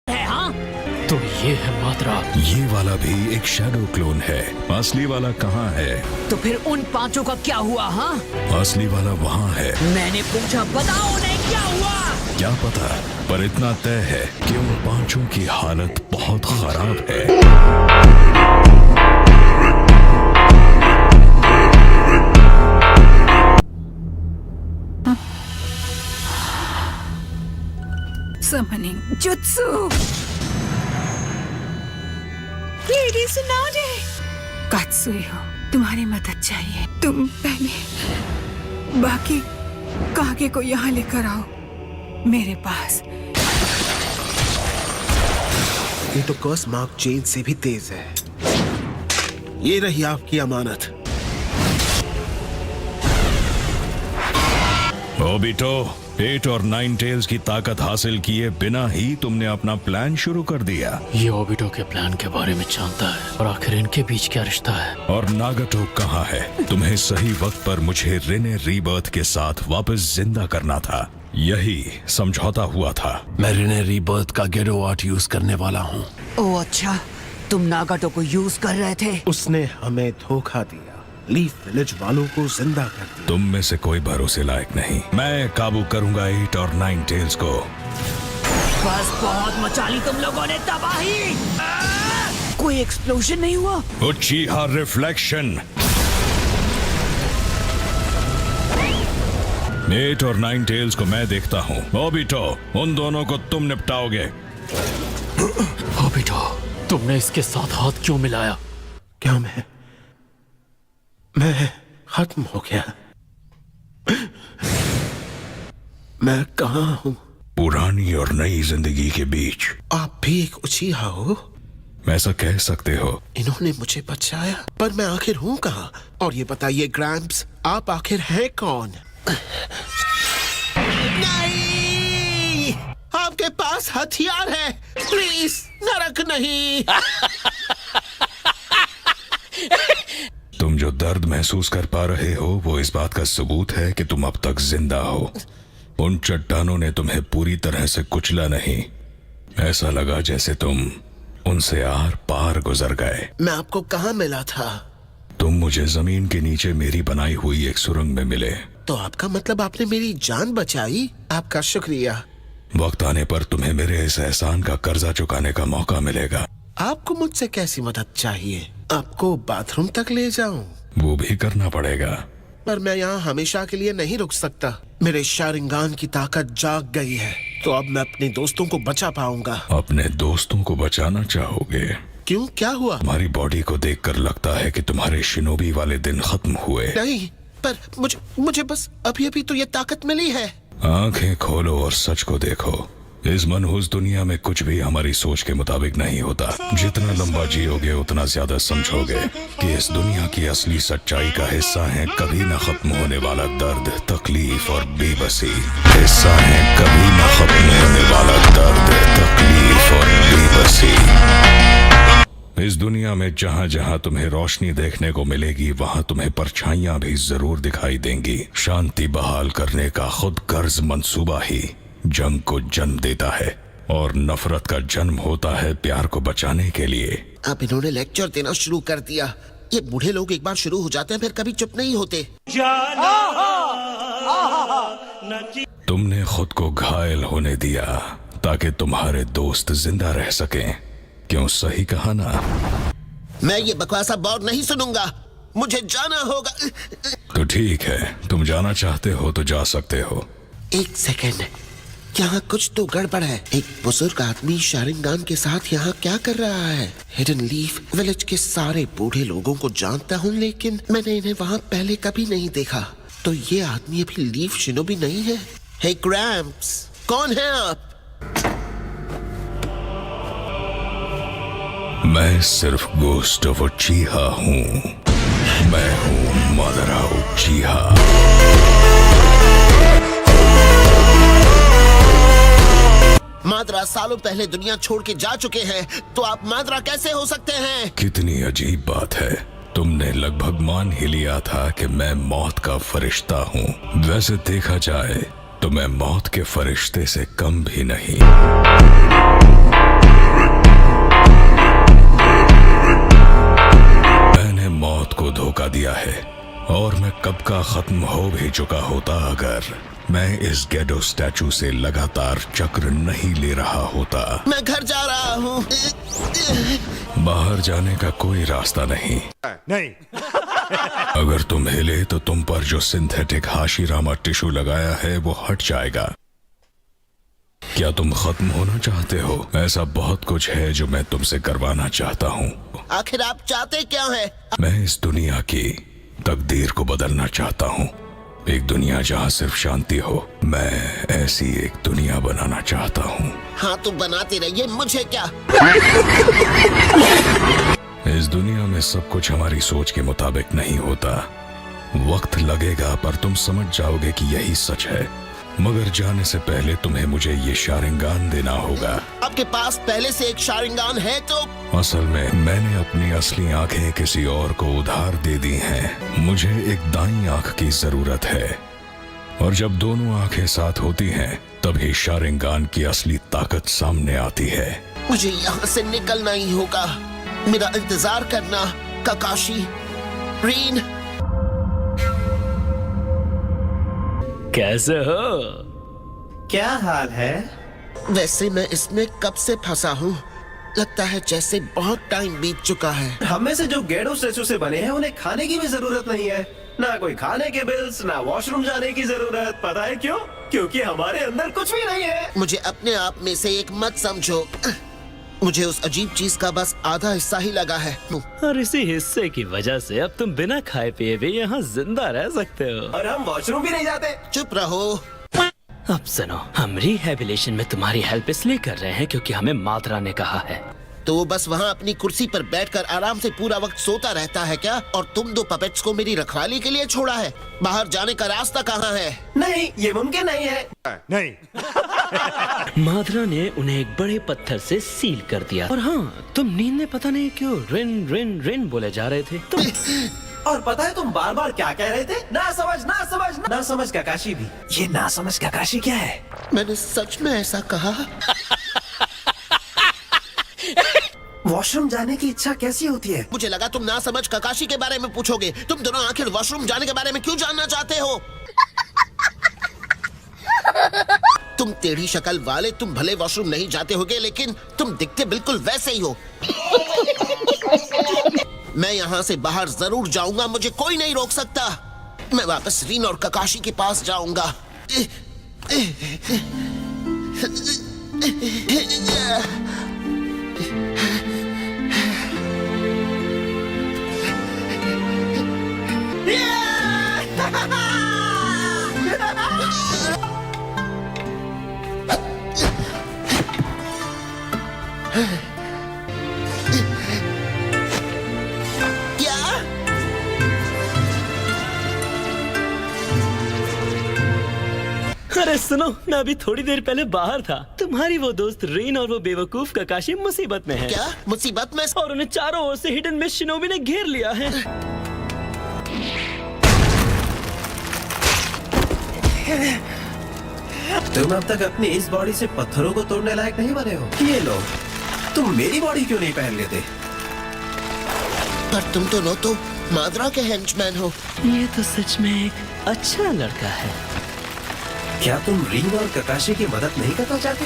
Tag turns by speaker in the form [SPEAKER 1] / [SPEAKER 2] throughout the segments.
[SPEAKER 1] है हाँ? तो ये है मात्रा।
[SPEAKER 2] ये वाला भी एक शैडो क्लोन है। असली वाला कहाँ है?
[SPEAKER 1] तो फिर उन पांचों का क्या हुआ? हाँ,
[SPEAKER 2] असली वाला वहाँ है।
[SPEAKER 1] मैंने पूछा, बताओ नहीं क्या हुआ?
[SPEAKER 2] क्या पता, पर इतना तय है कि उन पांचों की हालत बहुत खराब है।
[SPEAKER 3] Summoning Jutsu. Lady Tsunade. कात्सुयो, तुम्हारी मदद चाहिए। तुम पहले बाकी कागे को यहाँ लेकर आओ मेरे पास।
[SPEAKER 4] ये तो कर्स मार्क चेन से भी तेज है। ये रही आपकी अमानत।
[SPEAKER 2] ओबिटो, 8 और 9 टेल्स की ताकत हासिल किए बिना ही तुमने अपना प्लान शुरू कर दिया।
[SPEAKER 1] ये ओबिटो के प्लान के बारे में जानता है, और आखिर इनके बीच क्या रिश्ता है?
[SPEAKER 2] और नागाटो कहाँ है? तुम्हें सही वक्त पर मुझे रेने रीबर्थ के साथ वापस जिंदा करना था, यही समझौता हुआ था।
[SPEAKER 5] मैं रेने रीबर्थ का गेरो आर्ट यूज करने वाला हूँ।
[SPEAKER 1] ओह अच्छा, तुम नागाटो को यूज कर रहे थे?
[SPEAKER 4] उसने हमें धोखा दिया, लीफ विलेज वालों को जिंदा कर दिया।
[SPEAKER 2] तुम में से कोई भरोसे लायक नहीं। मैं काबू करूंगा 8 और 9 टेल्स को।
[SPEAKER 1] बस बहुत मचा ली तुम लोगों ने तबाही। कोई एक्सप्लोजन नहीं हुआ?
[SPEAKER 2] उचिहा रिफ्लेक्शन। 8 और 9 टेल्स को मैं देखता हूँ। ओबिटो, उन दोनों को तुम निपटाओगे।
[SPEAKER 1] ओबिटो, तुमने इसके साथ हाथ क्यों मिलाया?
[SPEAKER 4] क्या मैं खत्म हो गया? मैं कहाँ हूँ?
[SPEAKER 2] पुरानी और नई जिंदगी के बीच।
[SPEAKER 4] आप भी एक उचीहा हो?
[SPEAKER 2] ऐसा कह सकते हो।
[SPEAKER 4] इन्होंने मुझे बचाया, पर मैं आखिर हूँ कहाँ? और ये बताइए ग्रैम्प्स, आप आखिर हैं कौन? नहीं! आपके पास हथियार है, प्लीज नरक नहीं।
[SPEAKER 2] तुम जो दर्द महसूस कर पा रहे हो वो इस बात का सबूत है कि तुम अब तक जिंदा हो। उन चट्टानों ने तुम्हें पूरी तरह से कुचला नहीं। ऐसा लगा जैसे तुम उनसे आर पार गुजर गए।
[SPEAKER 4] मैं आपको कहाँ मिला था?
[SPEAKER 2] तुम मुझे जमीन के नीचे मेरी बनाई हुई एक सुरंग में मिले।
[SPEAKER 4] तो आपका मतलब आपने मेरी जान बचाई? आपका शुक्रिया।
[SPEAKER 2] वक्त आने पर तुम्हें मेरे इस एहसान का कर्जा चुकाने का मौका मिलेगा।
[SPEAKER 4] आपको मुझसे कैसी मदद चाहिए? आपको बाथरूम तक ले जाऊं?
[SPEAKER 2] वो भी करना पड़ेगा।
[SPEAKER 4] पर मैं यहाँ हमेशा के लिए नहीं रुक सकता। मेरे शारिंगान की ताकत जाग गई है, तो अब मैं अपने दोस्तों को बचा पाऊंगा।
[SPEAKER 2] अपने दोस्तों को बचाना चाहोगे?
[SPEAKER 4] क्यों, क्या हुआ?
[SPEAKER 2] तुम्हारी बॉडी को देखकर लगता है कि तुम्हारे शिनोबी वाले दिन खत्म हुए।
[SPEAKER 4] नहीं, पर मुझे बस अभी तो ये ताकत मिली है।
[SPEAKER 2] आंखें खोलो और सच को देखो। इस मनहूस दुनिया में कुछ भी हमारी सोच के मुताबिक नहीं होता। जितना लंबा जियोगे उतना ज्यादा समझोगे कि इस दुनिया की असली सच्चाई का हिस्सा है कभी न खत्म होने वाला दर्द, तकलीफ और बेबसी। हिस्सा है कभी न खत्म होने वाला दर्द, तकलीफ और बेबसी। इस दुनिया में जहाँ जहाँ तुम्हें रोशनी देखने को मिलेगी वहाँ तुम्हें परछाइयाँ भी जरूर दिखाई देंगी। शांति बहाल करने का खुद गर्ज मंसूबा ही जंग को जन्म देता है, और नफरत का जन्म होता है प्यार को बचाने के लिए।
[SPEAKER 4] अब इन्होंने लेक्चर देना शुरू कर दिया। ये बूढ़े लोग एक बार शुरू हो जाते हैं फिर कभी चुप नहीं होते।
[SPEAKER 2] तुमने खुद को घायल होने दिया ताकि तुम्हारे दोस्त जिंदा रह सकें। क्यों, सही कहा ना?
[SPEAKER 4] मैं ये बकवासा और नहीं सुनूंगा। मुझे जाना होगा।
[SPEAKER 2] तो ठीक है, तुम जाना चाहते हो तो जा सकते हो।
[SPEAKER 4] एक सेकेंड, यहाँ कुछ तो गड़बड़ है। एक बुजुर्ग आदमी शारिंगान के साथ यहाँ क्या कर रहा है? हिडन लीफ विलेज के सारे बूढ़े लोगों को जानता हूँ, लेकिन मैंने इन्हें वहाँ पहले कभी नहीं देखा। तो ये आदमी अभी लीफ शिनोबी नहीं है? हे ग्रैम्प्स, कौन है आप?
[SPEAKER 2] मैं सिर्फ गोस्ट ऑफ उचिहा हूँ। मैं हूँ मादरा उचिहा।
[SPEAKER 4] माद्रा सालों पहले दुनिया छोड़ के जा चुके हैं, तो आप माद्रा कैसे हो सकते हैं?
[SPEAKER 2] कितनी अजीब बात है। तुमने लगभग मान ही लिया था कि मैं मौत का फरिश्ता हूँ। वैसे देखा जाए तो मैं मौत के फरिश्ते से कम भी नहीं। मैंने मौत को धोखा दिया है और मैं कब का खत्म हो भी चुका होता अगर मैं इस गेडो स्टैचू से लगातार चक्र नहीं ले रहा होता।
[SPEAKER 4] मैं घर जा रहा हूँ।
[SPEAKER 2] बाहर जाने का कोई रास्ता नहीं। अगर तुम हिले तो तुम पर जो सिंथेटिक हाशिरामा टिश्यू लगाया है वो हट जाएगा। क्या तुम खत्म होना चाहते हो? ऐसा बहुत कुछ है जो मैं तुमसे करवाना चाहता हूँ।
[SPEAKER 4] आखिर आप चाहते क्या है?
[SPEAKER 2] मैं इस दुनिया की तकदीर को बदलना चाहता हूँ। एक दुनिया जहाँ सिर्फ शांति हो। मैं ऐसी एक दुनिया बनाना चाहता हूँ।
[SPEAKER 4] हाँ तो बनाते रहिए, मुझे क्या।
[SPEAKER 2] इस दुनिया में सब कुछ हमारी सोच के मुताबिक नहीं होता। वक्त लगेगा पर तुम समझ जाओगे कि यही सच है। मगर जाने से पहले तुम्हें मुझे ये शारिंगान देना होगा।
[SPEAKER 4] आपके पास पहले से एक शारिंगान है तो?
[SPEAKER 2] असल में मैंने अपनी असली आंखें किसी और को उधार दे दी हैं। मुझे एक दाईं आंख की जरूरत है और जब दोनों आंखें साथ होती हैं तभी शारिंगान की असली ताकत सामने आती है।
[SPEAKER 4] मुझे यहाँ से निकलना ही होगा। मेरा इंतजार करना, काकाशी, रीन।
[SPEAKER 1] कैसे हो?
[SPEAKER 6] क्या हाल है?
[SPEAKER 4] वैसे मैं इसमें कब से फंसा हूँ? लगता है जैसे बहुत टाइम बीत चुका है।
[SPEAKER 6] हम में से जो गेडो स्टैचू से बने हैं उन्हें खाने की भी जरूरत नहीं है। ना कोई खाने के बिल्स, ना वॉशरूम जाने की जरूरत। पता है क्यों? क्योंकि हमारे अंदर कुछ भी नहीं है।
[SPEAKER 4] मुझे अपने आप में से एक मत समझो। मुझे उस अजीब चीज का बस आधा हिस्सा ही लगा है।
[SPEAKER 1] और इसी हिस्से की वजह से अब तुम बिना खाए पिए भी यहाँ जिंदा रह सकते हो।
[SPEAKER 6] और हम वॉशरूम भी नहीं जाते।
[SPEAKER 4] चुप रहो।
[SPEAKER 1] अब सुनो, हम रिहैबिलिटेशन में तुम्हारी हेल्प इसलिए कर रहे हैं क्योंकि हमें मात्रा ने कहा है।
[SPEAKER 4] तो वो बस वहाँ अपनी कुर्सी पर बैठकर आराम से पूरा वक्त सोता रहता है क्या? और तुम दो पपेट्स को मेरी रखवाली के लिए छोड़ा है? बाहर जाने का रास्ता कहाँ है?
[SPEAKER 6] नहीं, ये मुमकिन नहीं है।
[SPEAKER 1] माधरा ने उन्हें एक बड़े पत्थर से सील कर दिया। और हाँ, तुम नींद में पता नहीं क्यों रिन रिन रिन बोले जा रहे थे। तुम
[SPEAKER 6] और पता है तुम बार बार क्या कह रहे थे? ना समझ, ना समझ, ना समझ काकाशी भी। ये ना समझ काकाशी क्या है?
[SPEAKER 4] मैंने सच में ऐसा कहा?
[SPEAKER 6] वॉशरूम जाने की इच्छा कैसी होती है?
[SPEAKER 4] मुझे लगा तुम ना समझ काकाशी के बारे में पूछोगे। तुम दोनों आखिर वॉशरूम जाने के बारे में क्यों जानना चाहते हो? तुम टेढ़ी शक्ल वाले, तुम भले वॉशरूम नहीं जाते होगे लेकिन तुम दिखते बिल्कुल वैसे ही हो। मैं यहाँ से बाहर जरूर जाऊंगा, मुझे कोई नहीं रोक सकता। मैं वापस रीन और काकाशी के पास जाऊंगा। क्या?
[SPEAKER 1] अरे सुनो, मैं अभी थोड़ी देर पहले बाहर था। तुम्हारी वो दोस्त रीन और वो बेवकूफ काकाशी मुसीबत में है।
[SPEAKER 4] क्या मुसीबत में?
[SPEAKER 1] और उन्हें चारों ओर से हिडन में शिनोबी ने घेर लिया है।
[SPEAKER 6] तुम अब तक अपनी इस बॉडी से पत्थरों को तोड़ने लायक नहीं बने हो। ये लो, तुम मेरी बॉडी क्यों नहीं पहन लेते?
[SPEAKER 4] पर तुम दोनों तो माद्रा के हेंचमैन हो।
[SPEAKER 1] ये तो सच में एक अच्छा लड़का है।
[SPEAKER 6] क्या तुम रीन और काकाशी की मदद नहीं करना चाहते?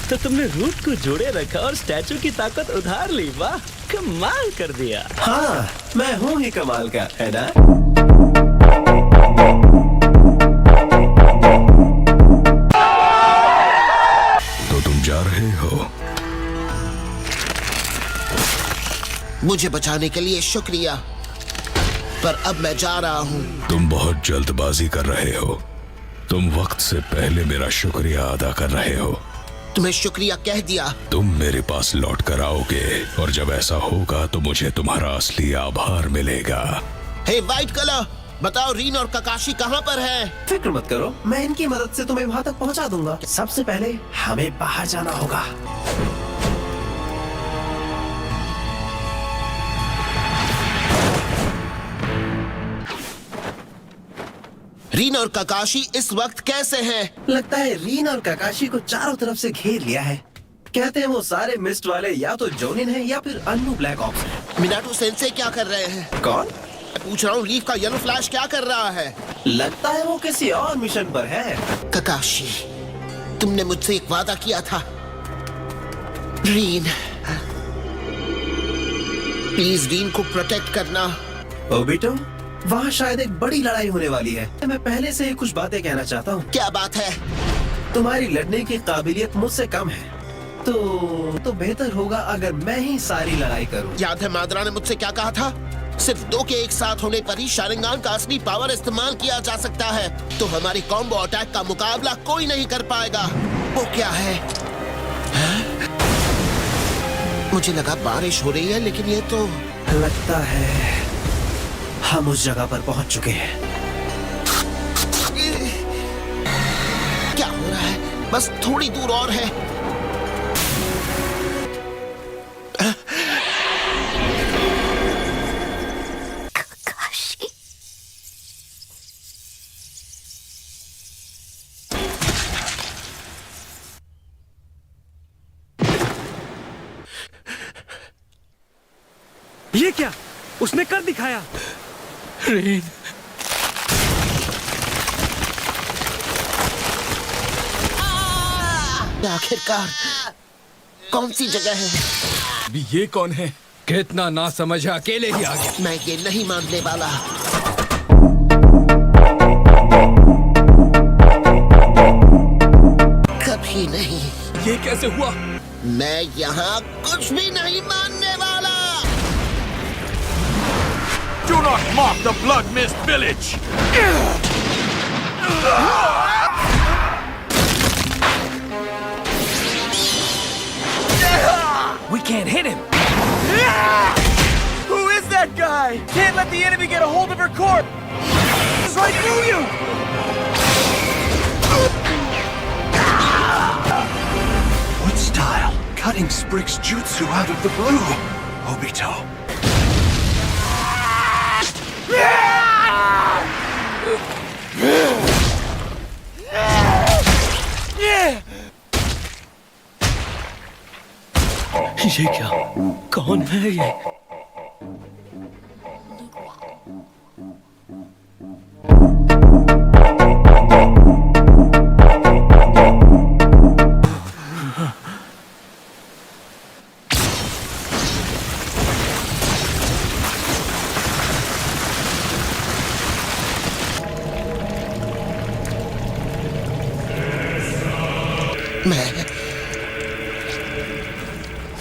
[SPEAKER 1] तो तुमने रूट को जोड़े रखा और स्टैचू की ताकत उधार ली। वाह, कमाल कर दिया।
[SPEAKER 6] हाँ, मैं हूँ ही कमाल का, है ना?
[SPEAKER 2] तो तुम जा रहे हो?
[SPEAKER 4] मुझे बचाने के लिए शुक्रिया, पर अब मैं जा रहा हूँ।
[SPEAKER 2] तुम बहुत जल्दबाजी कर रहे हो। तुम वक्त से पहले मेरा शुक्रिया अदा कर रहे हो।
[SPEAKER 4] तुम्हें शुक्रिया कह दिया।
[SPEAKER 2] तुम मेरे पास लौट कर आओगे और जब ऐसा होगा तो मुझे तुम्हारा असली आभार मिलेगा।
[SPEAKER 4] हे वाइट कलर, बताओ रीन और काकाशी कहाँ पर है?
[SPEAKER 6] फिक्र मत करो, मैं इनकी मदद से तुम्हें वहाँ तक पहुँचा दूंगा। सबसे पहले हमें बाहर जाना होगा।
[SPEAKER 4] रीन और काकाशी इस वक्त कैसे हैं?
[SPEAKER 6] लगता है रीन और काकाशी को चारों तरफ से घेर लिया है। कहते हैं वो सारे मिस्ट वाले या तो जोनिन है या फिर अन्नू ब्लैक ऑप्स है।
[SPEAKER 4] मिनाटो सेंसे क्या कर रहे हैं?
[SPEAKER 6] कौन?
[SPEAKER 4] पूछ रहा हूँ, लीफ का येलो फ्लैश क्या कर रहा है?
[SPEAKER 6] लगता है वो किसी और मिशन पर है।
[SPEAKER 4] काकाशी, तुमने मुझसे एक वादा किया था। रीन, प्लीज रीन को प्रोटेक्ट करना।
[SPEAKER 6] ओबिटो, वहाँ शायद एक बड़ी लड़ाई होने वाली है। मैं पहले से ही कुछ बातें कहना चाहता हूँ।
[SPEAKER 4] क्या बात है?
[SPEAKER 6] तुम्हारी लड़ने की काबिलियत मुझसे कम है, तो बेहतर होगा अगर मैं ही सारी लड़ाई करूँ।
[SPEAKER 4] याद है मादरा ने मुझसे क्या कहा था? सिर्फ दो के एक साथ होने पर ही शारिंगान का असली पावर इस्तेमाल किया जा सकता है। तो हमारी कॉम्बो अटैक का मुकाबला कोई नहीं कर पाएगा। वो क्या है? मुझे लगा बारिश हो रही है, लेकिन ये तो
[SPEAKER 6] लगता है हम उस जगह पर पहुंच चुके हैं।
[SPEAKER 4] क्या हो रहा है? बस थोड़ी दूर और है।
[SPEAKER 7] ये क्या? उसने कर दिखाया।
[SPEAKER 1] रेन,
[SPEAKER 4] आखिरकार कौन सी जगह है?
[SPEAKER 8] अभी ये कौन है? कितना ना समझ अकेले ही आ गया।
[SPEAKER 4] मैं ये नहीं मानने वाला। कभी नहीं।
[SPEAKER 8] ये कैसे हुआ?
[SPEAKER 4] मैं यहाँ कुछ भी नहीं मानने वाला।
[SPEAKER 5] Do not mock the Blood Mist Village!
[SPEAKER 7] We can't hit him.
[SPEAKER 5] Who is that guy? Can't let the enemy get a hold of her corpse! It's right through you! What style? Cutting Sprick's jutsu out of the blue. Obito.
[SPEAKER 1] ये क्या? कौन है ये?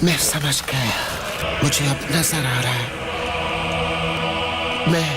[SPEAKER 4] मैं समझ गया। मुझे अब नजर आ रहा है। मैं